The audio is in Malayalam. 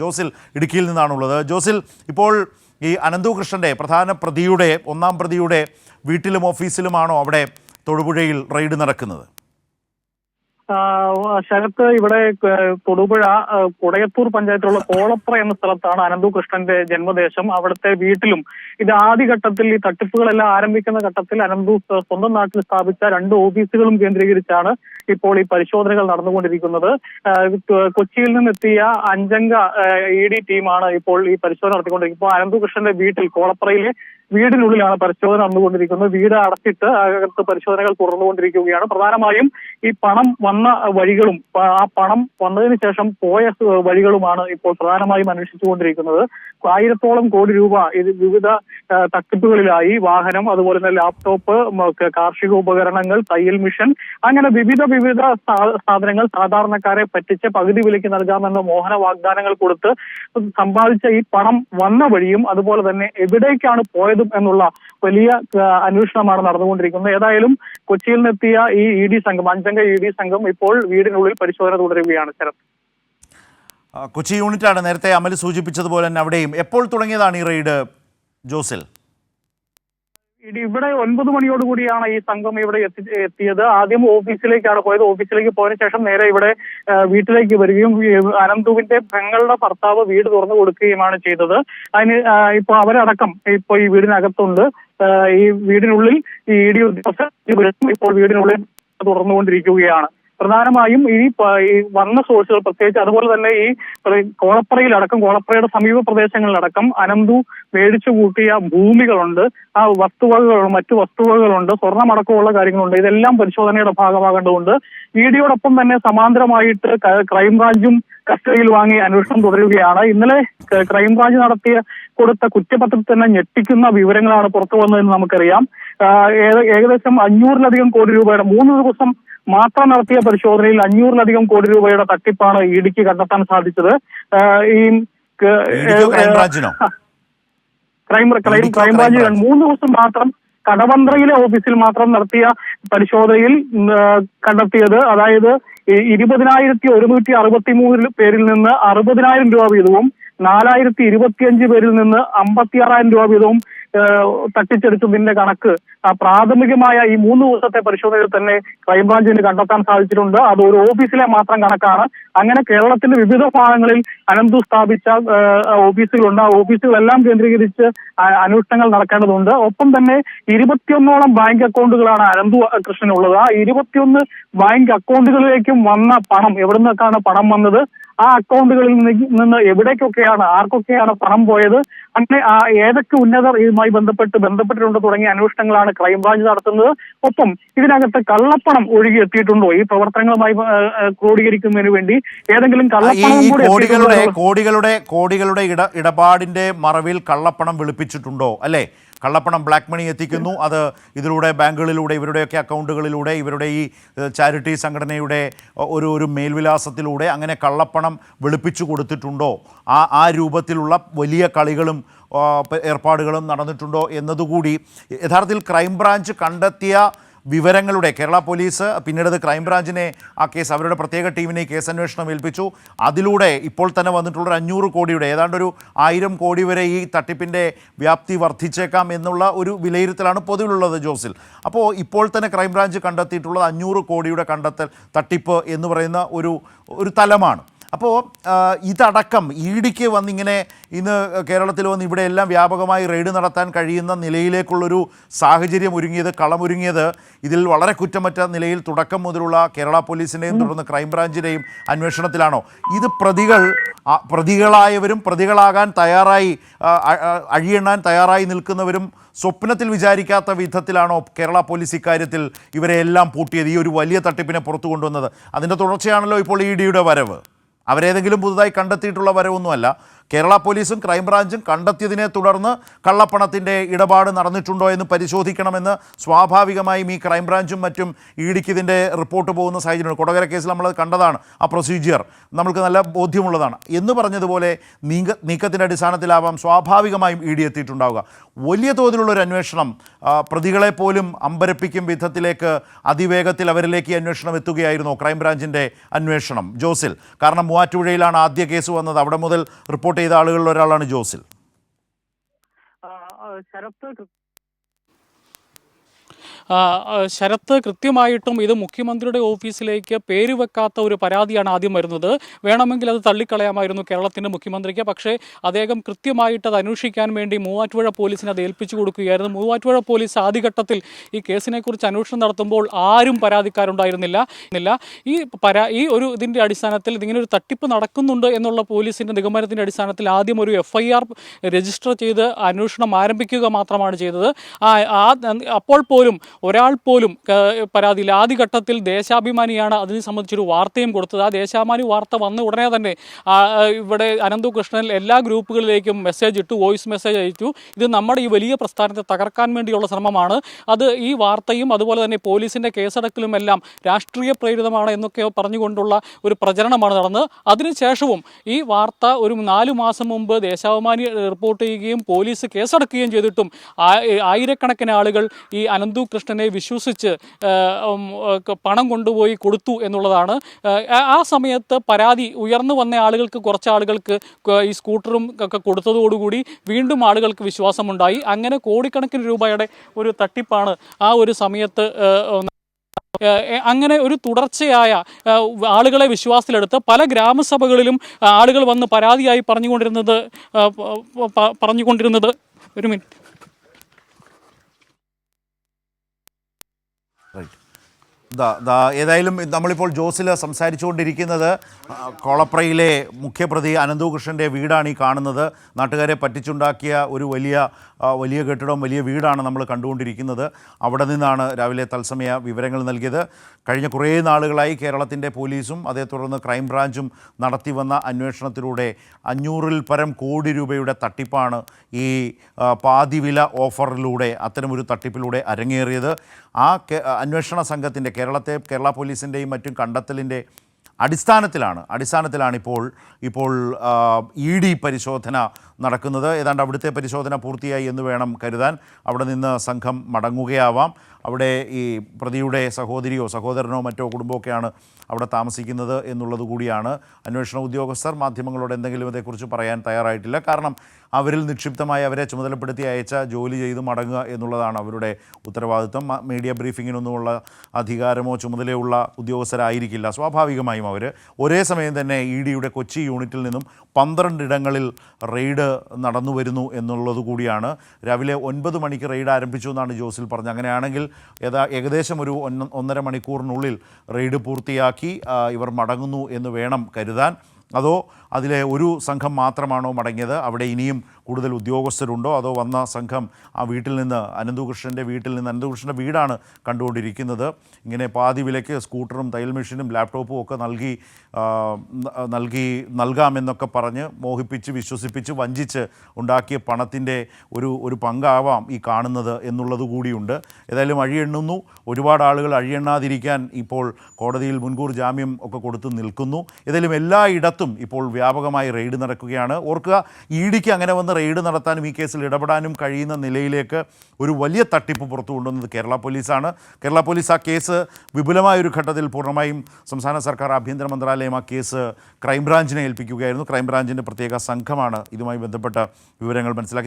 ജോസിൽ ഇടുക്കിയിൽ നിന്നാണുള്ളത്. ജോസിൽ, ഇപ്പോൾ ഈ അനന്തു കൃഷ്ണൻ്റെ പ്രധാന പ്രതിയുടെ ഒന്നാം പ്രതിയുടെ വീട്ടിലും ഓഫീസിലുമാണോ അവിടെ തൊടുപുഴയിൽ റെയ്ഡ് നടക്കുന്നത്? ശരത്ത്, ഇവിടെ തൊടുപുഴ കുടയത്തൂർ പഞ്ചായത്തിലുള്ള കോളപ്ര എന്ന സ്ഥലത്താണ് അനന്തു കൃഷ്ണന്റെ ജന്മദേശം. അവിടുത്തെ വീട്ടിലും ഇത് ആദ്യഘട്ടത്തിൽ ഈ തട്ടിപ്പുകളെല്ലാം ആരംഭിക്കുന്ന ഘട്ടത്തിൽ അനന്തു സ്വന്തം നാട്ടിൽ സ്ഥാപിച്ച 2 ഓഫീസുകളും കേന്ദ്രീകരിച്ചാണ് ഇപ്പോൾ ഈ പരിശോധനകൾ നടന്നുകൊണ്ടിരിക്കുന്നത്. കൊച്ചിയിൽ നിന്നെത്തിയ 5-അംഗ ED ടീമാണ് ഇപ്പോൾ ഈ പരിശോധന നടത്തിക്കൊണ്ടിരിക്കുന്നത്. ഇപ്പോൾ അനന്തു കൃഷ്ണന്റെ വീട്ടിൽ കോളപ്രയിലെ വീടിനുള്ളിലാണ് പരിശോധന നടന്നുകൊണ്ടിരിക്കുന്നത്. വീട് അടച്ചിട്ട് അകത്ത് പരിശോധനകൾ തുടർന്നുകൊണ്ടിരിക്കുകയാണ്. പ്രധാനമായും ഈ പണം വന്ന വഴികളും ആ പണം വന്നതിന് ശേഷം പോയ വഴികളുമാണ് ഇപ്പോൾ പ്രധാനമായും അന്വേഷിച്ചുകൊണ്ടിരിക്കുന്നത്. 1000-ഓളം കോടി രൂപ ഇത് വിവിധ തട്ടിപ്പുകളിലായി വാഹനം, അതുപോലെ തന്നെ ലാപ്ടോപ്പ്, കാർഷിക ഉപകരണങ്ങൾ, തയ്യൽ മിഷൻ, അങ്ങനെ വിവിധ സാധനങ്ങൾ സാധാരണക്കാരെ പറ്റിച്ച് പകുതി വിലയ്ക്ക് നൽകാമെന്ന മോഹന വാഗ്ദാനങ്ങൾ കൊടുത്ത് സമ്പാദിച്ച ഈ പണം വന്ന വഴിയും അതുപോലെ തന്നെ എവിടേക്കാണ് പോയതും എന്നുള്ള വലിയ അന്വേഷണമാണ് നടന്നുകൊണ്ടിരിക്കുന്നത്. ഏതായാലും കൊച്ചിയിൽ നിന്നെത്തിയ ഈ ED സംഘം, 5-അംഗ ED സംഘം ഇപ്പോൾ വീടിനുള്ളിൽ പരിശോധന തുടരുകയാണ്. ശരത്, കൊച്ചി യൂണിറ്റാണ് നേരത്തെ അമൽ സൂചിപ്പിച്ചതുപോലെ തന്നെ അവിടെയും. എപ്പോൾ തുടങ്ങിയതാണ് ഈ റെയ്ഡ് ജോസിൽ? ഇവിടെ 9 മണിയോടുകൂടിയാണ് ഈ സംഘം ഇവിടെ എത്തിയത്. ആദ്യം ഓഫീസിലേക്കാണ് പോയത്. ഓഫീസിലേക്ക് പോയതിനു ശേഷം നേരെ ഇവിടെ വീട്ടിലേക്ക് വരികയും അനന്തുവിന്റെ പെങ്ങളുടെ ഭർത്താവ് വീട് തുറന്നു കൊടുക്കുകയുമാണ് ചെയ്തത്. അതിന് ഇപ്പൊ അവരടക്കം ഇപ്പൊ ഈ വീടിനകത്തുണ്ട്. ഈ വീടിനുള്ളിൽ ഈ ED ഉദ്യോഗസ്ഥർ ഇപ്പോൾ വീടിനുള്ളിൽ തുറന്നുകൊണ്ടിരിക്കുകയാണ്. പ്രധാനമായും ഈ വന്ന സോഴ്സുകൾ, പ്രത്യേകിച്ച് അതുപോലെ തന്നെ ഈ കോളപ്രയിലടക്കം, കോളപ്രയുടെ സമീപ പ്രദേശങ്ങളിലടക്കം അനന്തു മേടിച്ചു കൂട്ടിയ ഭൂമികളുണ്ട്, ആ വസ്തുവകകളുണ്ട്, മറ്റു വസ്തുവകകളുണ്ട്, സ്വർണ്ണമടക്കമുള്ള കാര്യങ്ങളുണ്ട്. ഇതെല്ലാം പരിശോധനയുടെ ഭാഗമാകേണ്ടതുണ്ട്. EDയോടൊപ്പം തന്നെ സമാന്തരമായിട്ട് ക്രൈംബ്രാഞ്ചും കസ്റ്റഡിയിൽ വാങ്ങി അന്വേഷണം തുടരുകയാണ്. ഇന്നലെ ക്രൈംബ്രാഞ്ച് കൊടുത്ത കുറ്റപത്രത്തിൽ തന്നെ ഞെട്ടിക്കുന്ന വിവരങ്ങളാണ് പുറത്തു വന്നതെന്ന് നമുക്കറിയാം. ഏകദേശം 500-ലധികം കോടി രൂപയുടെ 3 ദിവസം മാത്രം നടത്തിയ പരിശോധനയിൽ 500-ലധികം കോടി രൂപയുടെ തട്ടിപ്പാണ് EDക്ക് കണ്ടെത്താൻ സാധിച്ചത്. ഈ ക്രൈംബ്രാഞ്ച് 3 ദിവസം മാത്രം കടവന്ത്രയിലെ ഓഫീസിൽ മാത്രം നടത്തിയ പരിശോധനയിൽ കണ്ടെത്തിയത്, അതായത് 20,163 പേരിൽ നിന്ന് 60,000 രൂപ വീതവും 4,025 പേരിൽ നിന്ന് 56,000 രൂപ വീതവും തട്ടിച്ചെടുത്തതിന്റെ കണക്ക് പ്രാഥമികമായ ഈ 3 ദിവസത്തെ പരിശോധനയിൽ തന്നെ ക്രൈംബ്രാഞ്ചിന് കണ്ടെത്താൻ സാധിച്ചിട്ടുണ്ട്. അത് ഒരു ഓഫീസിലെ മാത്രം കണക്കാണ്. അങ്ങനെ കേരളത്തിന്റെ വിവിധ ഭാഗങ്ങളിൽ അനന്തു സ്ഥാപിച്ച ഓഫീസുകളുണ്ട്. ആ ഓഫീസുകളെല്ലാം കേന്ദ്രീകരിച്ച് അന്വേഷണങ്ങൾ നടക്കേണ്ടതുണ്ട്. ഒപ്പം തന്നെ 21ഓളം ബാങ്ക് അക്കൗണ്ടുകളാണ് അനന്തു കൃഷ്ണനുള്ളത്. ആ 21 ബാങ്ക് അക്കൗണ്ടുകളിലേക്കും വന്ന പണം, എവിടെ നിന്നൊക്കെയാണ് പണം വന്നത്, ആ അക്കൗണ്ടുകളിൽ നിന്ന് എവിടേക്കൊക്കെയാണ്, ആർക്കൊക്കെയാണ് പണം പോയത്, അങ്ങനെ ഏതൊക്കെ ഉന്നതർ ഇതുമായി ബന്ധപ്പെട്ടിട്ടുണ്ട് തുടങ്ങിയ അന്വേഷണങ്ങളാണ് ക്രൈംബ്രാഞ്ച് നടത്തുന്നത്. ഒപ്പം ഇതിനകത്ത് കള്ളപ്പണം ഒഴുകിയെത്തിയിട്ടുണ്ടോ, ഈ പ്രവർത്തനങ്ങളുമായി ക്രോഡീകരിക്കുന്നതിന് വേണ്ടി ഏതെങ്കിലും കള്ളപ്പണം കോടികളുടെ ഇടപാടിന്റെ മറവിൽ കള്ളപ്പണം വെളുപ്പിച്ചിട്ടുണ്ടോ? അല്ലേ? കള്ളപ്പണം, ബ്ലാക്ക് മണി എത്തിക്കുന്നു, അത് ഇതിലൂടെ ബാങ്കുകളിലൂടെ, ഇവരുടെയൊക്കെ അക്കൗണ്ടുകളിലൂടെ, ഇവരുടെ ഈ ചാരിറ്റി സംഘടനയുടെ ഒരു മേൽവിലാസത്തിലൂടെ അങ്ങനെ കള്ളപ്പണം വെളുപ്പിച്ചു കൊടുത്തിട്ടുണ്ടോ? ആ രൂപത്തിലുള്ള വലിയ കളികളും ഏർപ്പാടുകളും നടന്നിട്ടുണ്ടോ എന്നതുകൂടി യഥാർത്ഥത്തിൽ ക്രൈംബ്രാഞ്ച് കണ്ടെത്തിയ വിവരങ്ങളുടെ, കേരള പോലീസ് പിന്നീട് ക്രൈംബ്രാഞ്ചിനെ ആ കേസ്, അവരുടെ പ്രത്യേക ടീമിനെ കേസ് അന്വേഷണം ഏൽപ്പിച്ചു. അതിലൂടെ ഇപ്പോൾ തന്നെ വന്നിട്ടുള്ള 500 കോടിയുടെ ഏതാണ്ടൊരു 1000 കോടി വരെ ഈ തട്ടിപ്പിൻ്റെ വ്യാപ്തി വർദ്ധിച്ചേക്കാം എന്നുള്ള ഒരു വിലയിരുത്തലാണ് പൊതുവിലുള്ളത് ജോസിൽ. അപ്പോൾ ഇപ്പോൾ തന്നെ ക്രൈംബ്രാഞ്ച് കണ്ടെത്തിയിട്ടുള്ളത് 500 കോടിയുടെ തട്ടിപ്പ് എന്ന് പറയുന്ന ഒരു തലമാണ്. അപ്പോൾ ഇതടക്കം EDക്ക് വന്നിങ്ങനെ ഇന്ന് കേരളത്തിൽ വന്ന് ഇവിടെ എല്ലാം വ്യാപകമായി റെയ്ഡ് നടത്താൻ കഴിയുന്ന നിലയിലേക്കുള്ളൊരു സാഹചര്യം കളമൊരുങ്ങിയത് ഇതിൽ വളരെ കുറ്റമറ്റ നിലയിൽ തുടക്കം മുതലുള്ള കേരള പോലീസിൻ്റെയും തുടർന്ന് ക്രൈംബ്രാഞ്ചിൻ്റെയും അന്വേഷണത്തിലാണോ? ഇത് പ്രതികളായവരും പ്രതികളാകാൻ തയ്യാറായി, അഴിയെണ്ണാൻ തയ്യാറായി നിൽക്കുന്നവരും സ്വപ്നത്തിൽ വിചാരിക്കാത്ത വിധത്തിലാണോ കേരള പോലീസ് ഇക്കാര്യത്തിൽ ഇവരെ എല്ലാം പൂട്ടിയത്, ഈ ഒരു വലിയ തട്ടിപ്പിനെ പുറത്തു കൊണ്ടുവന്നത്? അതിൻ്റെ തുടർച്ചയാണല്ലോ ഇപ്പോൾ EDയുടെ വരവ്. അവരേതെങ്കിലും പുതുതായി കണ്ടെത്തിയിട്ടുള്ള വരവൊന്നുമല്ല. കേരള പോലീസും ക്രൈംബ്രാഞ്ചും കണ്ടെത്തിയതിനെ തുടർന്ന് കള്ളപ്പണത്തിൻ്റെ ഇടപാട് നടന്നിട്ടുണ്ടോ എന്ന് പരിശോധിക്കണമെന്ന് സ്വാഭാവികമായും ഈ ക്രൈംബ്രാഞ്ചും മറ്റും ഇഡിക്ക് ഇതിൻ്റെ റിപ്പോർട്ട് പോകുന്ന സാഹചര്യമുണ്ട്. കൊടകര കേസിൽ നമ്മളത് കണ്ടതാണ്. ആ പ്രൊസീജിയർ നമുക്ക് നല്ല ബോധ്യമുള്ളതാണ്. എന്ന് പറഞ്ഞതുപോലെ നീക്കത്തിൻ്റെ അടിസ്ഥാനത്തിലാവാം സ്വാഭാവികമായും ഇഡി എത്തിയിട്ടുണ്ടാവുക. വലിയ തോതിലുള്ളൊരു അന്വേഷണം, പ്രതികളെ പോലും അമ്പരപ്പിക്കും വിധത്തിലേക്ക് അതിവേഗത്തിൽ അവരിലേക്ക് ഈ അന്വേഷണം എത്തുകയായിരുന്നു ക്രൈംബ്രാഞ്ചിൻ്റെ അന്വേഷണം ജോസിൽ. കാരണം മൂവാറ്റുപുഴയിലാണ് ആദ്യ കേസ് വന്നത്. അവിടെ മുതൽ റിപ്പോർട്ട് ചെയ്ത ആളുകളിൽ ഒരാളാണ് ജോസിൽ. ശരത്ത്, കൃത്യമായിട്ടും ഇത് മുഖ്യമന്ത്രിയുടെ ഓഫീസിലേക്ക് പേര് വെക്കാത്ത ഒരു പരാതിയാണ് ആദ്യം വരുന്നത്. വേണമെങ്കിൽ അത് തള്ളിക്കളയാമായിരുന്നു കേരളത്തിൻ്റെ മുഖ്യമന്ത്രിക്ക്. പക്ഷേ അദ്ദേഹം കൃത്യമായിട്ട് അത് അന്വേഷിക്കാൻ വേണ്ടി മൂവാറ്റുപുഴ പോലീസിനെ അത് ഏൽപ്പിച്ചു കൊടുക്കുകയായിരുന്നു. മൂവാറ്റുപുഴ പോലീസ് ആദ്യഘട്ടത്തിൽ ഈ കേസിനെക്കുറിച്ച് അന്വേഷണം നടത്തുമ്പോൾ ആരും പരാതിക്കാരുണ്ടായിരുന്നില്ല. ഈ ഒരു ഇതിൻ്റെ അടിസ്ഥാനത്തിൽ ഇതിങ്ങനെ ഒരു തട്ടിപ്പ് നടക്കുന്നുണ്ട് എന്നുള്ള പോലീസിൻ്റെ നിഗമനത്തിൻ്റെ അടിസ്ഥാനത്തിൽ ആദ്യം ഒരു FIR രജിസ്റ്റർ ചെയ്ത് അന്വേഷണം ആരംഭിക്കുക മാത്രമാണ് ചെയ്തത്. അപ്പോൾ പോലും ഒരാൾ പോലും പരാതിയില്ല. ആദ്യഘട്ടത്തിൽ ദേശാഭിമാനിയാണ് അതിനെ സംബന്ധിച്ചൊരു വാർത്തയും കൊടുത്തത്. ആ ദേശാഭിമാനി വാർത്ത വന്ന ഉടനെ തന്നെ ഇവിടെ അനന്തു കൃഷ്ണൻ എല്ലാ ഗ്രൂപ്പുകളിലേക്കും മെസ്സേജ് ഇട്ടു, വോയിസ് മെസ്സേജ് അയച്ചു. ഇത് നമ്മുടെ ഈ വലിയ പ്രസ്ഥാനത്തെ തകർക്കാൻ വേണ്ടിയുള്ള ശ്രമമാണ്. അത് ഈ വാർത്തയും അതുപോലെ തന്നെ പോലീസിൻ്റെ കേസടക്കലും എല്ലാം രാഷ്ട്രീയ പ്രേരിതമാണ് എന്നൊക്കെ പറഞ്ഞുകൊണ്ടുള്ള ഒരു പ്രചരണമാണ് നടന്നത്. അതിനുശേഷവും ഈ വാർത്ത ഒരു 4 മാസം മുമ്പ് ദേശാഭിമാനി റിപ്പോർട്ട് ചെയ്യുകയും പോലീസ് കേസടക്കുകയും ചെയ്തിട്ടും ആയിരക്കണക്കിന് ആളുകൾ ഈ അനന്തു കൃഷ്ണനെ വിശ്വസിച്ച് പണം കൊണ്ടുപോയി കൊടുത്തു എന്നുള്ളതാണ്. ആ സമയത്ത് പരാതി ഉയർന്നു വന്ന ആളുകൾക്ക്, കുറച്ച് ആളുകൾക്ക് ഈ സ്കൂട്ടറും ഒക്കെ കൊടുത്തതോടുകൂടി വീണ്ടും ആളുകൾക്ക് വിശ്വാസമുണ്ടായി. അങ്ങനെ കോടിക്കണക്കിന് രൂപയുടെ ഒരു തട്ടിപ്പാണ് ആ ഒരു സമയത്ത്. അങ്ങനെ ഒരു തുടർച്ചയായ ആളുകളെ വിശ്വാസത്തിലെടുത്ത് പല ഗ്രാമസഭകളിലും ആളുകൾ വന്ന് പരാതിയായി പറഞ്ഞുകൊണ്ടിരുന്നത് ഒരു മിനിറ്റ്. ഏതായാലും നമ്മളിപ്പോൾ ജോസിൽ സംസാരിച്ചുകൊണ്ടിരിക്കുന്നത് കോളപ്രയിലെ മുഖ്യപ്രതി അനന്തു കൃഷ്ണൻ്റെ വീടാണ് ഈ കാണുന്നത്. നാട്ടുകാരെ പറ്റിച്ചുണ്ടാക്കിയ ഒരു വലിയ കെട്ടിടം, വലിയ വീടാണ് നമ്മൾ കണ്ടുകൊണ്ടിരിക്കുന്നത്. അവിടെ നിന്നാണ് രാവിലെ തത്സമയ വിവരങ്ങൾ നൽകിയത്. കഴിഞ്ഞ കുറേ നാളുകളായി കേരളത്തിൻ്റെ പോലീസും അതേ തുടർന്ന് ക്രൈംബ്രാഞ്ചും നടത്തി വന്ന അന്വേഷണത്തിലൂടെ 500-ൽ പരം കോടി രൂപയുടെ തട്ടിപ്പാണ് ഈ പാതിവില ഓഫറിലൂടെ, അത്തരമൊരു തട്ടിപ്പിലൂടെ അരങ്ങേറിയത്. ആ അന്വേഷണ സംഘത്തിൻ്റെ കേരള പോലീസിൻ്റെയും മറ്റും കണ്ടെത്തലിൻ്റെ അടിസ്ഥാനത്തിലാണ് ഇപ്പോൾ ED പരിശോധന നടക്കുന്നത്. ഏതാണ്ട് അവിടുത്തെ പരിശോധന പൂർത്തിയായി എന്ന് വേണം കരുതാൻ. അവിടെ നിന്ന് സംഘം മടങ്ങുകയാവാം. അവിടെ ഈ പ്രതിയുടെ സഹോദരിയോ സഹോദരനോ മറ്റോ കുടുംബമൊക്കെയാണ് അവിടെ താമസിക്കുന്നത് എന്നുള്ളത് കൂടിയാണ്. അന്വേഷണ ഉദ്യോഗസ്ഥർ മാധ്യമങ്ങളോട് എന്തെങ്കിലും ഇതേക്കുറിച്ച് പറയാൻ തയ്യാറായിട്ടില്ല. കാരണം അവരിൽ നിക്ഷിപ്തമായി അവരെ ചുമതലപ്പെടുത്തി അയച്ച ജോലി ചെയ്ത് മടങ്ങുക എന്നുള്ളതാണ് അവരുടെ ഉത്തരവാദിത്വം. മീഡിയ ബ്രീഫിങ്ങിനൊന്നുമുള്ള അധികാരമോ ചുമതലയുള്ള ഉദ്യോഗസ്ഥരായിരിക്കില്ല സ്വാഭാവികമായും അവർ. ഒരേ സമയം തന്നെ EDയുടെ കൊച്ചി യൂണിറ്റിൽ നിന്നും 12 ഇടങ്ങളിൽ റെയ്ഡ് നടന്നു വരുന്നു എന്നുള്ളത് കൂടിയാണ്. രാവിലെ 9 മണിക്ക് റെയ്ഡ് ആരംഭിച്ചു എന്നാണ് ജോസിൽ പറഞ്ഞത്. അങ്ങനെയാണെങ്കിൽ ഏകദേശം ഒരു 1.5 മണിക്കൂറിനുള്ളിൽ റെയ്ഡ് പൂർത്തിയാക്കി ഇവർ മടങ്ങുന്നു എന്ന് വേണം കരുതാൻ. അതോ അതിലെ ഒരു സംഘം മാത്രമാണോ മടങ്ങിയത്? അവിടെ ഇനിയും കൂടുതൽ ഉദ്യോഗസ്ഥരുണ്ടോ? അതോ വന്ന സംഘം ആ വീട്ടിൽ നിന്ന്, അനന്തുകൃഷ്ണൻ്റെ വീടാണ് കണ്ടുകൊണ്ടിരിക്കുന്നത്, ഇങ്ങനെ പാതി വിലയ്ക്ക് സ്കൂട്ടറും തയ്യൽ മെഷീനും ലാപ്ടോപ്പും ഒക്കെ നൽകാമെന്നൊക്കെ പറഞ്ഞ് മോഹിപ്പിച്ച് വിശ്വസിപ്പിച്ച് വഞ്ചിച്ച് ഉണ്ടാക്കിയ പണത്തിൻ്റെ ഒരു പങ്കാവാം ഈ കാണുന്നത് എന്നുള്ളത് കൂടിയുണ്ട്. ഏതായാലും അഴിയെണ്ണുന്നു. ഒരുപാട് ആളുകൾ അഴിയെണ്ണാതിരിക്കാൻ ഇപ്പോൾ കോടതിയിൽ മുൻകൂർ ജാമ്യം ഒക്കെ കൊടുത്ത് നിൽക്കുന്നു. ഏതായാലും എല്ലായിടത്തും ഇപ്പോൾ വ്യാപകമായി റെയ്ഡ് നടക്കുകയാണ്. ഓർക്കുക, EDക്ക് അങ്ങനെ വന്ന് റെയ്ഡ് നടത്താനും ഈ കേസിൽ ഇടപെടാനും കഴിയുന്ന നിലയിലേക്ക് ഒരു വലിയ തട്ടിപ്പ് പുറത്തു കൊണ്ടുവന്നത് കേരള പോലീസാണ്. കേരള പോലീസ് ആ കേസ് വിപുലമായൊരു ഘട്ടത്തിൽ പൂർണ്ണമായും സംസ്ഥാന സർക്കാർ ആഭ്യന്തര മന്ത്രാലയം ആ കേസ് ക്രൈംബ്രാഞ്ചിനെ ഏൽപ്പിക്കുകയായിരുന്നു. ക്രൈംബ്രാഞ്ചിൻ്റെ പ്രത്യേക സംഘമാണ് ഇതുമായി ബന്ധപ്പെട്ട വിവരങ്ങൾ മനസ്സിലാക്കി.